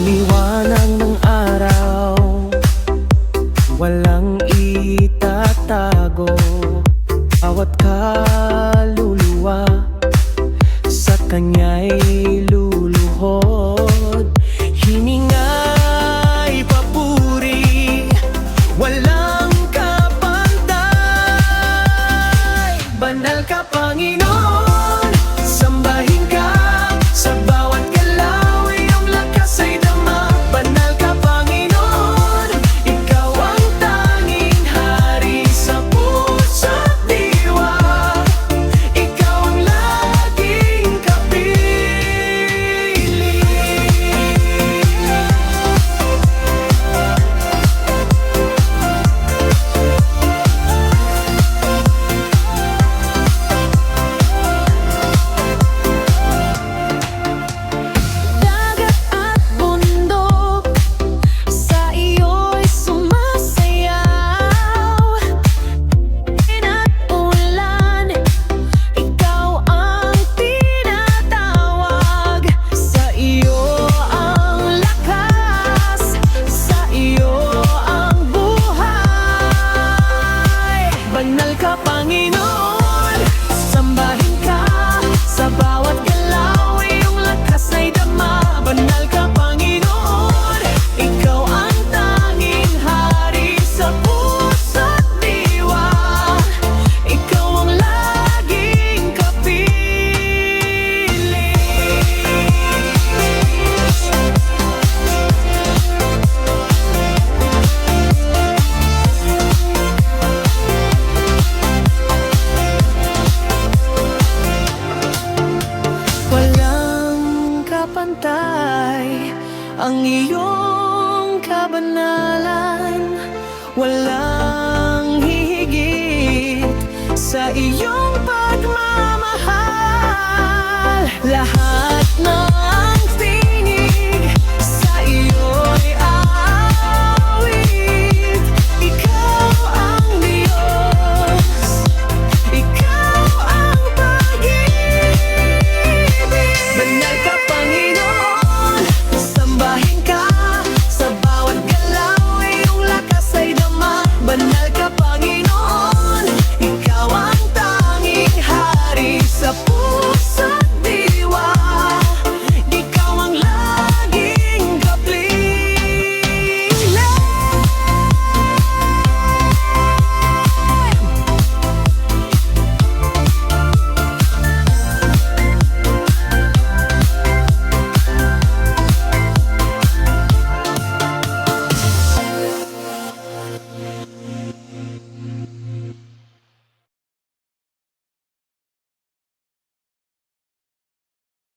liwanag ng araw, walang itatago. Bawat kaluluwa sa kanya'y luluhod. Hininga'y papuri, walang kapantay. Banal ka, Panginoon, sambahin ka. Sa bawat galaw, iyong lakas ay dama. Banal ka, Panginoon, ikaw ang tanging hari sa puso't diwa. Ikaw ang laging kapiling. Dagat at bundok, sa iyo'y sumasayaw. At ulan, ikaw ang tinatawag. Sa iyo ang lakas, sa iyo ang buhay. Banal ka, Panginoon, sambahin ka. Sa bawat galaw, iyong lakas ay dama. Banal ka, Panginoon, ikaw ang tanging hari sa puso't diwa. Ikaw ang laging kapiling. Walang kapantay ang iyong kabanalan. Walang hihigit sa iyong pagmamahal. Lahat ng